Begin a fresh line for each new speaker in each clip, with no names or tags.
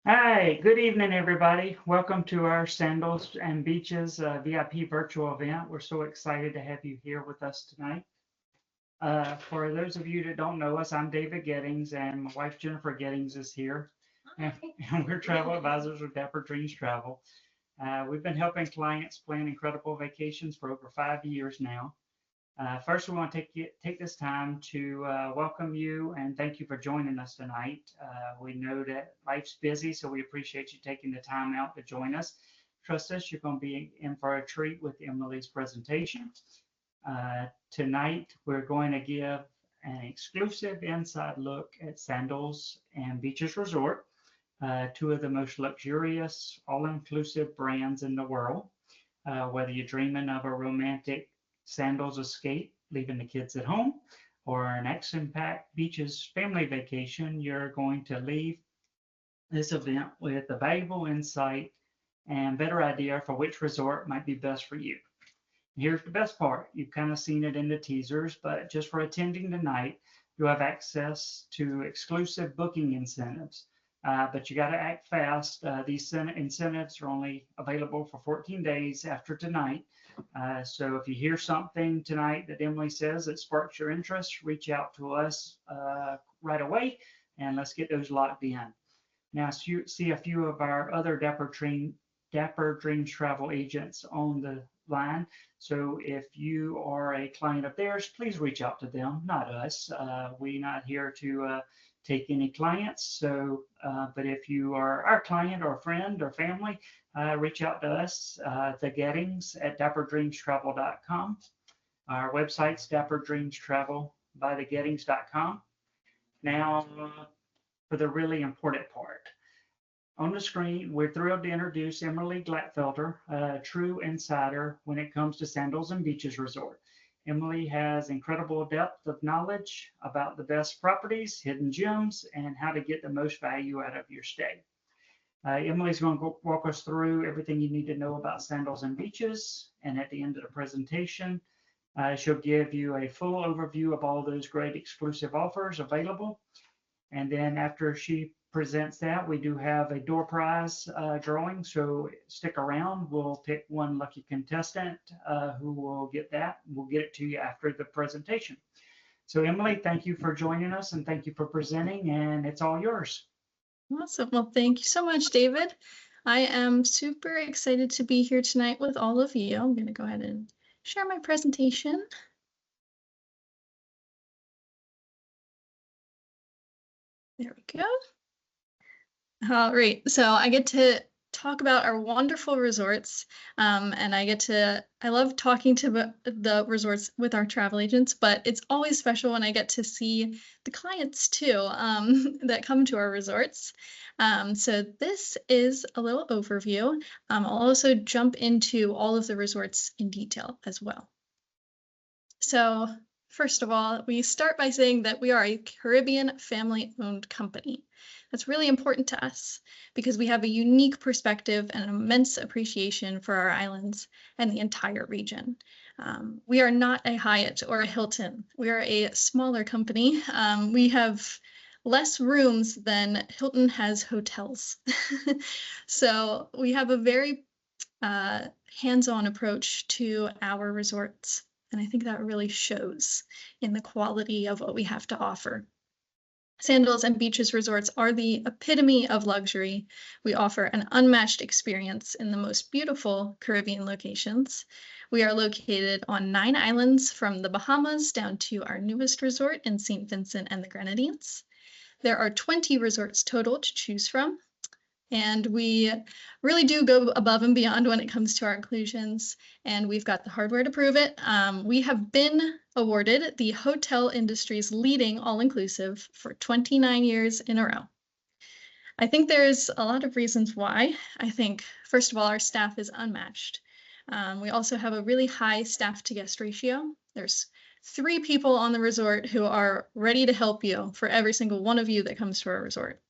Hi, good evening, everybody. Welcome to our Sandals and Beaches VIP virtual event. We're so excited to have you here with us tonight. For those of you that don't know us, I'm David Geddings, and my wife Jennifer Geddings is here. And, and we're travel advisors with Dapper Dreams Travel. We've been helping clients plan incredible vacations for over 5 years now. First, we want to take this time to welcome you and thank you for joining us tonight. We know that life's busy, so we appreciate you taking the time out to join us. Trust us, you're going to be in for a treat with Emily's presentation. Tonight, we're going to give an exclusive inside look at Sandals and Beaches Resort, two of the most luxurious, all-inclusive brands in the world. Whether you're dreaming of a romantic Sandals escape, leaving the kids at home, or an action-packed beaches family vacation, you're going to leave this event with a valuable insight and better idea for which resort might be best for you. Here's the best part. You've kind of seen it in the teasers, but just for attending tonight, you have access to exclusive booking incentives. But you got to act fast. These incentives are only available for 14 days after tonight. So if you hear something tonight that Emily says that sparks your interest, reach out to us right away and let's get those locked in. Now, see a few of our other Dapper Dreams travel agents on the line. So if you are a client of theirs, please reach out to them, not us. We're not here to take any clients. So, but if you are our client or friend or family, reach out to us, the Geddings at dapperdreamstravel.com. Our website's dapperdreamstravelbythegeddings.com. Now, for the really important part. On the screen, we're thrilled to introduce Emily Glatfelter, a true insider when it comes to Sandals and Beaches Resort. Emily has incredible depth of knowledge about the best properties, hidden gems, and how to get the most value out of your stay. Emily's going to walk us through everything you need to know about Sandals and Beaches, and at the end of the presentation, she'll give you a full overview of all those great exclusive offers available. And then after she presents that, we do have a door prize drawing, so stick around. We'll pick one lucky contestant who will get that. We'll get it to you after the presentation. So Emily, thank you for joining us and thank you for presenting, and it's all yours.
Awesome. Well, thank you so much, David. I am super excited to be here tonight with all of you. I'm going to go ahead and share my presentation. There we go. All right, so I get to talk about our wonderful resorts, and I love talking to the resorts with our travel agents, but it's always special when I get to see the clients too that come to our resorts. So this is a little overview. I'll also jump into all of the resorts in detail as well. So first of all, we start by saying that we are a Caribbean family-owned company. That's really important to us because we have a unique perspective and an immense appreciation for our islands and the entire region. We are not a Hyatt or a Hilton. We are a smaller company. We have less rooms than Hilton has hotels. So we have a very hands-on approach to our resorts. And I think that really shows in the quality of what we have to offer. Sandals and Beaches resorts are the epitome of luxury. We offer an unmatched experience in the most beautiful Caribbean locations. We are located on 9 islands from the Bahamas down to our newest resort in St. Vincent and the Grenadines. There are 20 resorts total to choose from. And we really do go above and beyond when it comes to our inclusions, and we've got the hardware to prove it. We have been awarded the hotel industry's leading all-inclusive for 29 years in a row. I think there's a lot of reasons why. I think, first of all, our staff is unmatched. We also have a really high staff-to-guest ratio. There's 3 people on the resort who are ready to help you for every single one of you that comes to our resort.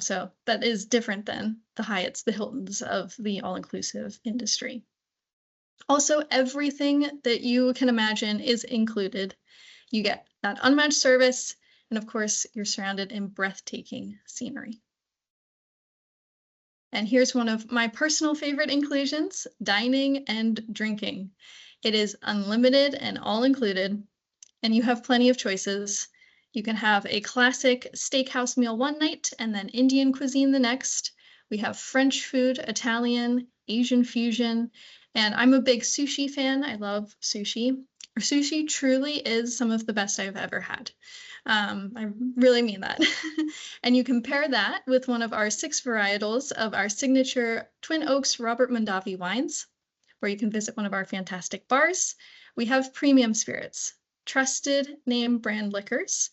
So that is different than the Hyatts, the Hiltons of the all-inclusive industry. Also, everything that you can imagine is included. You get that unmatched service, and of course, you're surrounded in breathtaking scenery. And here's one of my personal favorite inclusions, dining and drinking. It is unlimited and all included, and you have plenty of choices. You can have a classic steakhouse meal one night and then Indian cuisine the next. We have French food, Italian, Asian fusion, and I'm a big sushi fan. I love sushi. Sushi truly is some of the best I've ever had. I really mean that. And you compare that with one of our 6 varietals of our signature Twin Oaks Robert Mondavi wines, where you can visit one of our fantastic bars. We have premium spirits, trusted name brand liquors.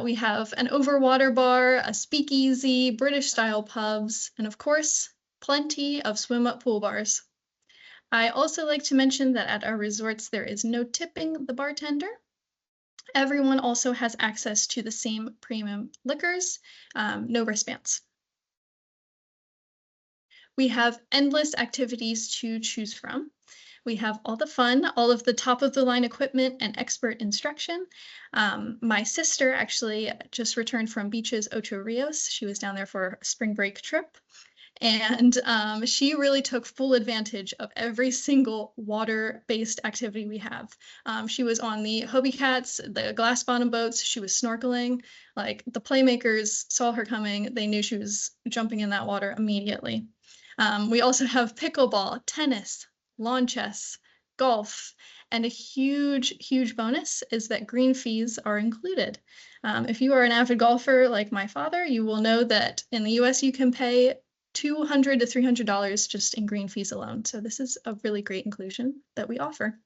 We have an overwater bar, a speakeasy, British style pubs, and of course, plenty of swim up pool bars. I also like to mention that at our resorts, there is no tipping the bartender. Everyone also has access to the same premium liquors, no wristbands. We have endless activities to choose from. We have all the fun, all of the top of the line equipment and expert instruction. My sister actually just returned from Beaches Ocho Rios. She was down there for a spring break trip. And she really took full advantage of every single water-based activity we have. She was on the Hobie Cats, the glass bottom boats. She was snorkeling. Like the playmakers saw her coming. They knew she was jumping in that water immediately. We also have pickleball, tennis, lawn chess, golf, and a huge, huge bonus is that green fees are included. If you are an avid golfer like my father, you will know that in the US you can pay $200 to $300 just in green fees alone. So this is a really great inclusion that we offer.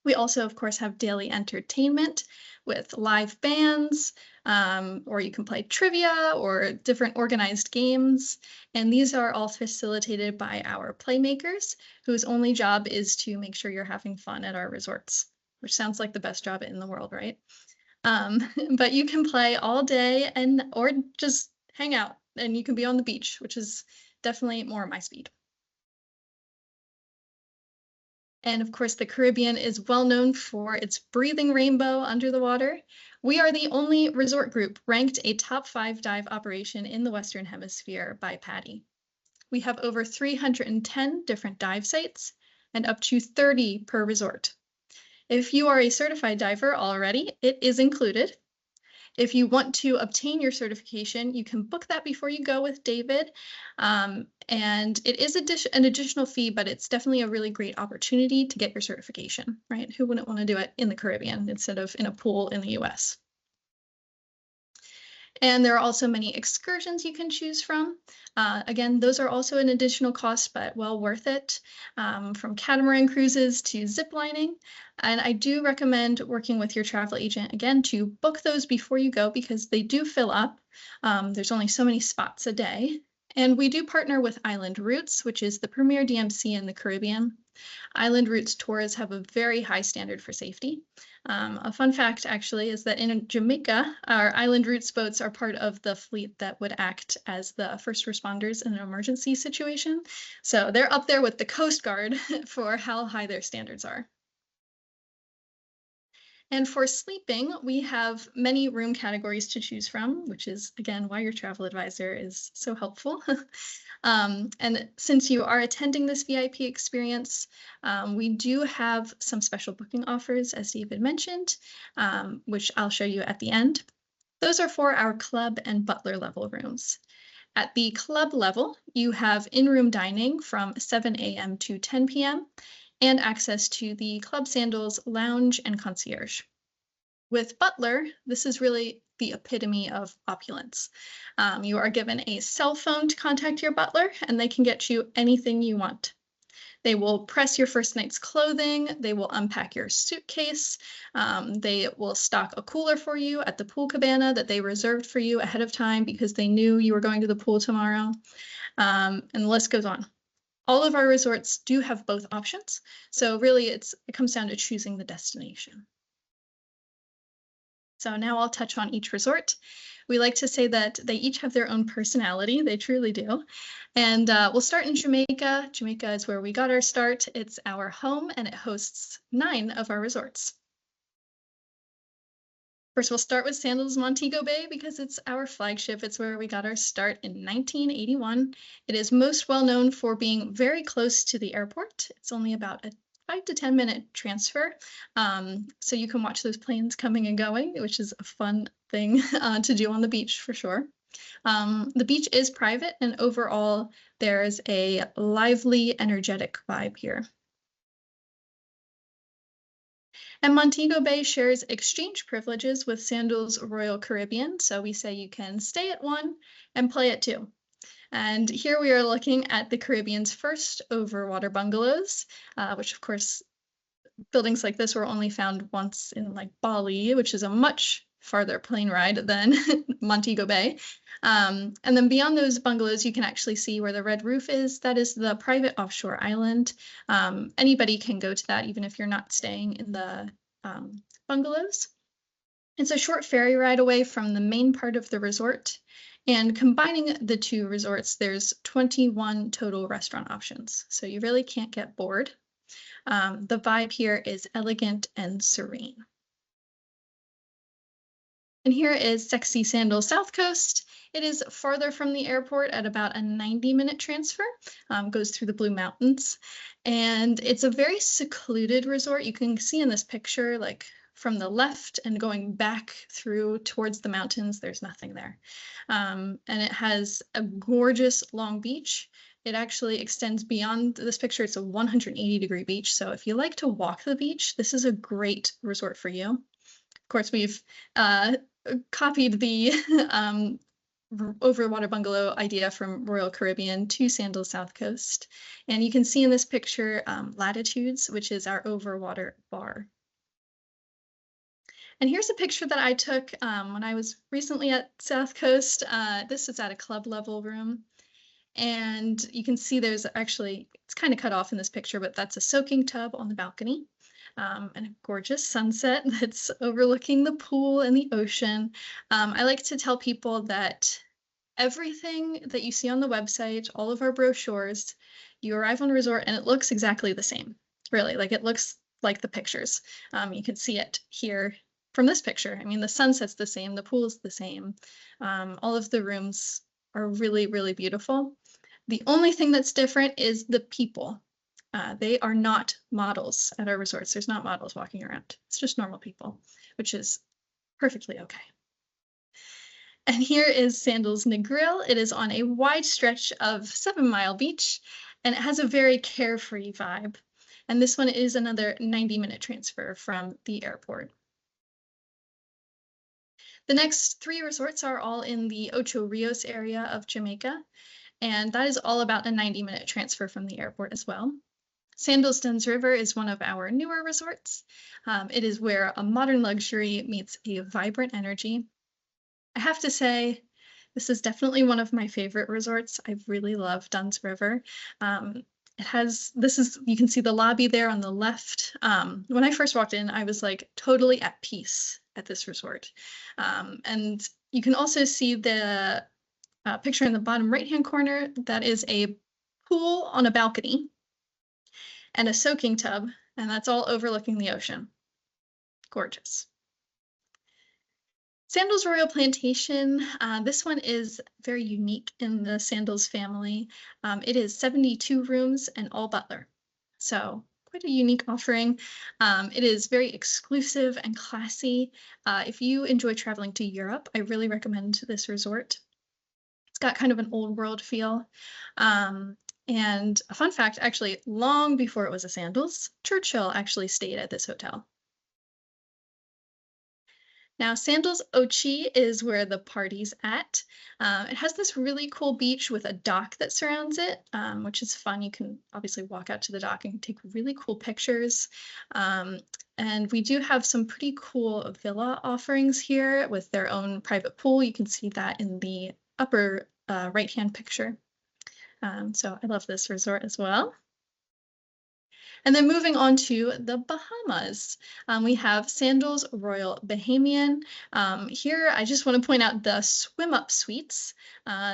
We also, of course, have daily entertainment with live bands, or you can play trivia or different organized games. And these are all facilitated by our playmakers, whose only job is to make sure you're having fun at our resorts, which sounds like the best job in the world, right? But you can play all day or just hang out, and you can be on the beach, which is definitely more my speed. And of course, the Caribbean is well known for its breathing rainbow under the water. We are the only resort group ranked a top 5 dive operation in the Western Hemisphere by PADI. We have over 310 different dive sites and up to 30 per resort. If you are a certified diver already, it is included. If you want to obtain your certification, you can book that before you go with David. And it is an additional fee, but it's definitely a really great opportunity to get your certification, right? Who wouldn't want to do it in the Caribbean instead of in a pool in the US? And there are also many excursions you can choose from. Again, those are also an additional cost, but well worth it, from catamaran cruises to zip lining. And I do recommend working with your travel agent, again, to book those before you go because they do fill up. There's only so many spots a day. And we do partner with Island Routes, which is the premier DMC in the Caribbean. Island Routes tours have a very high standard for safety. A fun fact, actually, is that in Jamaica, our Island Routes boats are part of the fleet that would act as the first responders in an emergency situation. So they're up there with the Coast Guard for how high their standards are. And for sleeping, we have many room categories to choose from, which is, again, why your travel advisor is so helpful. And since you are attending this VIP experience, we do have some special booking offers, as David mentioned, which I'll show you at the end. Those are for our club and butler level rooms. At the club level, you have in-room dining from 7 a.m. to 10 p.m. and access to the Club Sandals lounge and concierge. With butler, this is really the epitome of opulence. You are given a cell phone to contact your butler, and they can get you anything you want. They will press your first night's clothing. They will unpack your suitcase. They will stock a cooler for you at the pool cabana that they reserved for you ahead of time because they knew you were going to the pool tomorrow. And the list goes on. All of our resorts do have both options. So really it comes down to choosing the destination. So now I'll touch on each resort. We like to say that they each have their own personality. They truly do. And we'll start in Jamaica. Jamaica is where we got our start. It's our home and it hosts 9 of our resorts. First, we'll start with Sandals Montego Bay because it's our flagship. It's where we got our start in 1981. It is most well known for being very close to the airport. It's only about a 5 to 10 minute transfer. So you can watch those planes coming and going, which is a fun thing to do on the beach for sure. The beach is private, and overall, there's a lively, energetic vibe here. And Montego Bay shares exchange privileges with Sandals Royal Caribbean, so we say you can stay at one and play at two. And here we are looking at the Caribbean's first overwater bungalows, which of course, buildings like this were only found once in like Bali, which is a much farther plane ride than Montego Bay. And then beyond those bungalows, you can actually see where the red roof is. That is the private offshore island. Anybody can go to that, even if you're not staying in the bungalows. It's a short ferry ride away from the main part of the resort. And combining the two resorts, there's 21 total restaurant options. So you really can't get bored. The vibe here is elegant and serene. And here is Sexy Sandals South Coast. It is farther from the airport at about a 90-minute transfer, goes through the Blue Mountains. And it's a very secluded resort. You can see in this picture, like from the left and going back through towards the mountains, there's nothing there. And it has a gorgeous long beach. It actually extends beyond this picture. It's a 180-degree beach. So if you like to walk the beach, this is a great resort for you. Of course, we've copied the overwater bungalow idea from Royal Caribbean to Sandals South Coast. And you can see in this picture Latitudes, which is our overwater bar. And here's a picture that I took when I was recently at South Coast. This is at a club level room. And you can see there's actually, it's kind of cut off in this picture, but that's a soaking tub on the balcony. And a gorgeous sunset that's overlooking the pool and the ocean. I like to tell people that everything that you see on the website, all of our brochures, you arrive on a resort and it looks exactly the same. Really, like it looks like the pictures. You can see it here from this picture. I mean, the sunset's the same, the pool's the same. All of the rooms are really, really beautiful. The only thing that's different is the people. They are not models at our resorts. There's not models walking around. It's just normal people, which is perfectly okay. And here is Sandals Negril. It is on a wide stretch of 7 Mile Beach, and it has a very carefree vibe. And this one is another 90-minute transfer from the airport. The next 3 resorts are all in the Ocho Rios area of Jamaica, and that is all about a 90-minute transfer from the airport as well. Sandals Dunes River is one of our newer resorts. It is where a modern luxury meets a vibrant energy. I have to say, this is definitely one of my favorite resorts. I really love Dunes River. It has, you can see the lobby there on the left. When I first walked in, I was like totally at peace at this resort. And you can also see the picture in the bottom right-hand corner. That is a pool on a balcony and a soaking tub, and that's all overlooking the ocean. Gorgeous. Sandals Royal Plantation, this one is very unique in the Sandals family. It is 72 rooms and all butler, so quite a unique offering. It is very exclusive and classy. If you enjoy traveling to Europe, I really recommend this resort. It's got kind of an old world feel. And a fun fact, actually, long before it was a Sandals, Churchill actually stayed at this hotel. Now, Sandals Ochi is where the party's at. It has this really cool beach with a dock that surrounds it, which is fun. You can obviously walk out to the dock and take really cool pictures. And we do have some pretty cool villa offerings here with their own private pool. You can see that in the upper right-hand picture. So I love this resort as well. And then moving on to the Bahamas, we have Sandals Royal Bahamian. Here, I just want to point out the swim up suites.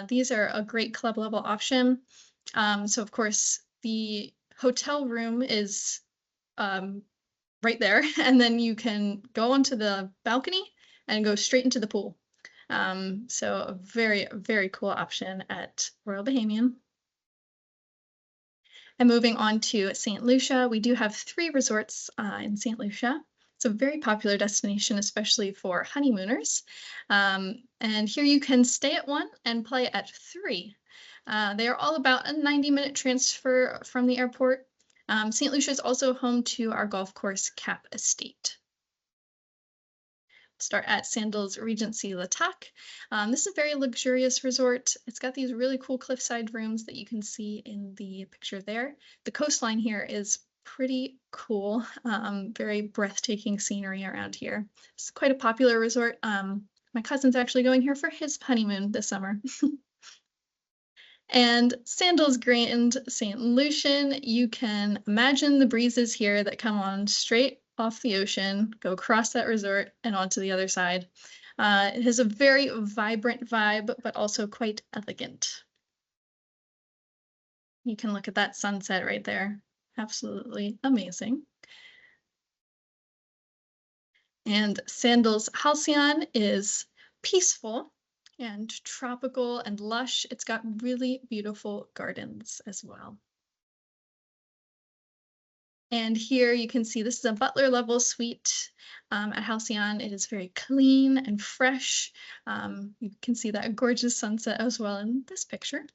These are a great club level option. So of course, the hotel room is right there, and then you can go onto the balcony and go straight into the pool. So a very, very cool option at Royal Bahamian. And moving on to St. Lucia, we do have 3 resorts in St. Lucia. It's a very popular destination, especially for honeymooners. And here you can stay at 1 and play at 3. They are all about a 90-minute transfer from the airport. St. Lucia is also home to our golf course Cap Estate. Start at Sandals Regency Latac. This is a very luxurious resort. It's got these really cool cliffside rooms that you can see in the picture there. The coastline here is pretty cool. Very breathtaking scenery around here. It's quite a popular resort. My cousin's actually going here for his honeymoon this summer. And Sandals Grand St. Lucian, you can imagine the breezes here that come on straight off the ocean, go across that resort and onto the other side. It has a very vibrant vibe, but also quite elegant. You can look at that sunset right there. Absolutely amazing. And Sandals Halcyon is peaceful and tropical and lush. It's got really beautiful gardens as well. And here you can see this is a butler level suite at Halcyon. It is very clean and fresh. You can see that gorgeous sunset as well in this picture.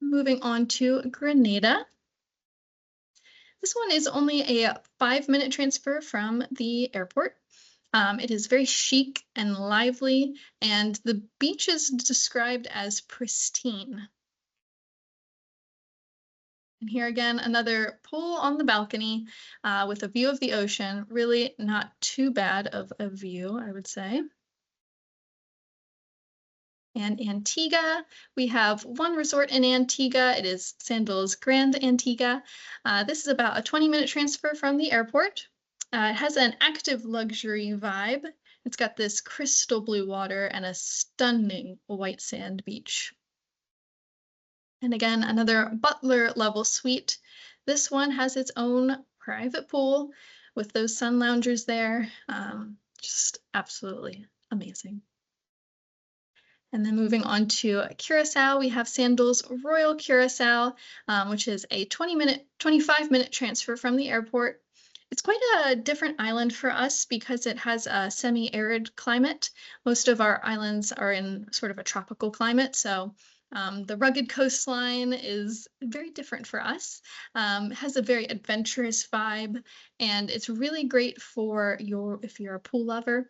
Moving on to Grenada. This one is only a 5-minute transfer from the airport. It is very chic and lively, and the beach is described as pristine. And here again, another pool on the balcony with a view of the ocean. Really not too bad of a view, I would say. And Antigua, we have 1 resort in Antigua. It is Sandals Grand Antigua. This is about a 20-minute transfer from the airport. It has an active luxury vibe. It's got this crystal blue water and a stunning white sand beach. And again, another butler level suite. This one has its own private pool with those sun loungers there. Just absolutely amazing. And then moving on to Curacao, we have Sandals Royal Curacao, which is a 25-minute transfer from the airport. It's quite a different island for us because it has a semi-arid climate. Most of our islands are in sort of a tropical climate, so the rugged coastline is very different for us. It has a very adventurous vibe, and it's really great for if you're a pool lover.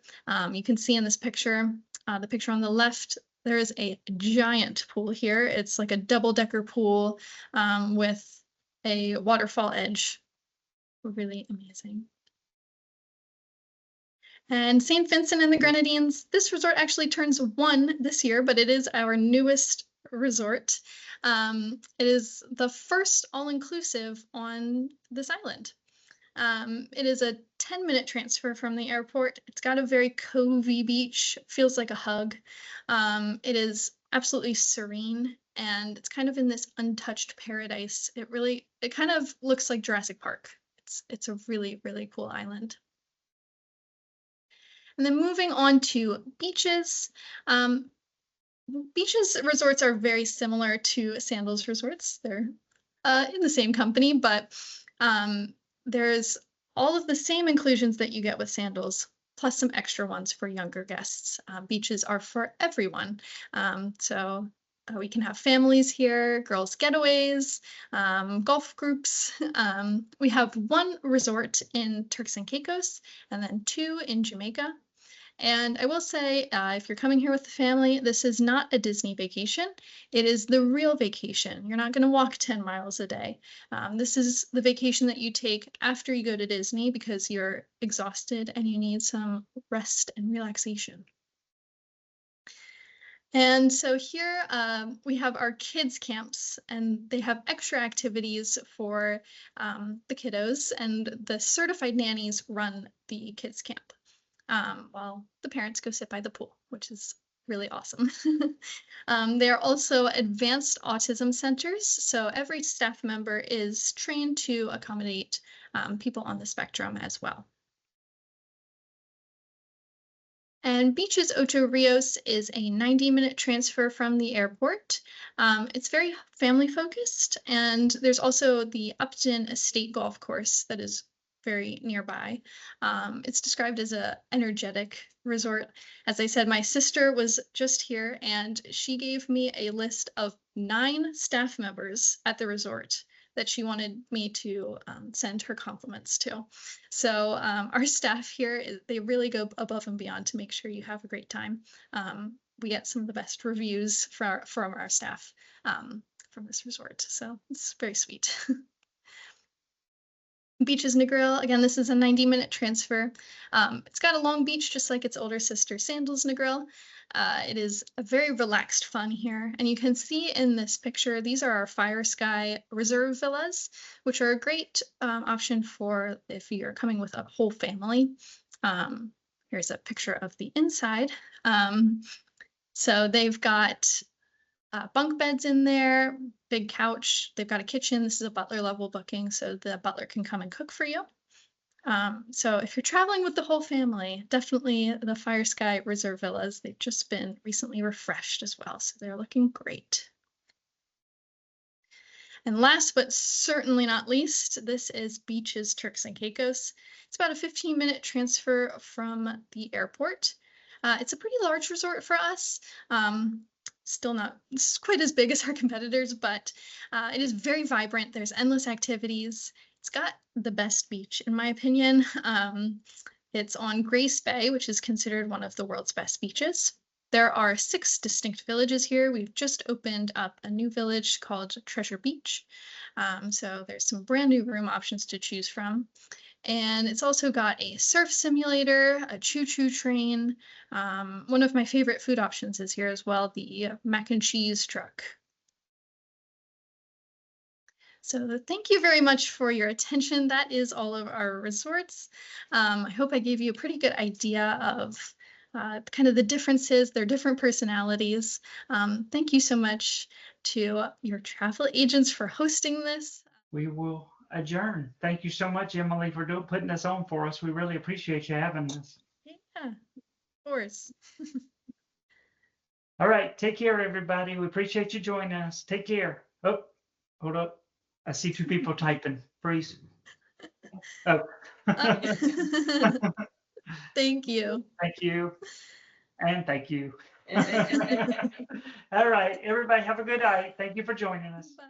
You can see in this picture, the picture on the left, there is a giant pool here. It's like a double-decker pool with a waterfall edge. Really amazing. And St. Vincent and the Grenadines, this resort actually turns 1 this year, but it is our newest resort. It is the first all-inclusive on this island. It is a 10-minute transfer from the airport. It's got a very covey beach, feels like a hug. It is absolutely serene, and it's kind of in this untouched paradise. It kind of looks like Jurassic Park. It's a really, really cool island. And then moving on to beaches. Beaches resorts are very similar to Sandals resorts. They're in the same company, but there's all of the same inclusions that you get with Sandals, plus some extra ones for younger guests. Beaches are for everyone. So we can have families here, girls' getaways, golf groups. We have 1 resort in Turks and Caicos and then 2 in Jamaica. And I will say, if you're coming here with the family, this is not a Disney vacation. It is the real vacation. You're not going to walk 10 miles a day. This is the vacation that you take after you go to Disney because you're exhausted and you need some rest and relaxation. And so here we have our kids camps, and they have extra activities for the kiddos, and the certified nannies run the kids camp while the parents go sit by the pool, which is really awesome. They are also advanced autism centers, so every staff member is trained to accommodate people on the spectrum as well. And Beaches Ocho Rios is a 90-minute transfer from the airport. It's very family focused, and there's also the Upton Estate Golf Course that is very nearby. It's described as a energetic resort. As I said, my sister was just here, and she gave me a list of 9 staff members at the resort that she wanted me to send her compliments to. So our staff here, they really go above and beyond to make sure you have a great time. We get some of the best reviews from our staff from this resort. So it's very sweet. Beaches Negril, again, this is a 90-minute transfer. It's got a long beach, just like its older sister, Sandals Negril. It is a very relaxed fun here. And you can see in this picture, these are our Fire Sky Reserve villas, which are a great option for if you're coming with a whole family. Here's a picture of the inside. So they've got bunk beds in there, big couch. They've got a kitchen. This is a butler level booking, so the butler can come and cook for you. So if you're traveling with the whole family, definitely the Fire Sky Reserve Villas. They've just been recently refreshed as well, so they're looking great. And last but certainly not least, this is Beaches Turks and Caicos. It's about a 15-minute transfer from the airport. It's a pretty large resort for us. Still not quite as big as our competitors, but it is very vibrant. There's endless activities. It's got the best beach, in my opinion. It's on Grace Bay, which is considered one of the world's best beaches. There are 6 distinct villages here. We've just opened up a new village called Treasure Beach. So there's some brand new room options to choose from. And it's also got a surf simulator, a choo-choo train. One of my favorite food options is here as well, the mac and cheese truck. So thank you very much for your attention. That is all of our resorts. I hope I gave you a pretty good idea of kind of the differences, their different personalities. Thank you so much to your travel agents for hosting this.
We will adjourn. Thank you so much, Emily, for putting this on for us. We really appreciate you having us.
Yeah, of course.
All right, take care, everybody. We appreciate you joining us. Take care. Oh, hold up. I see 2 people typing. Freeze. Oh.
Thank you.
Thank you. And thank you. All right, everybody have a good night. Thank you for joining us.
Bye.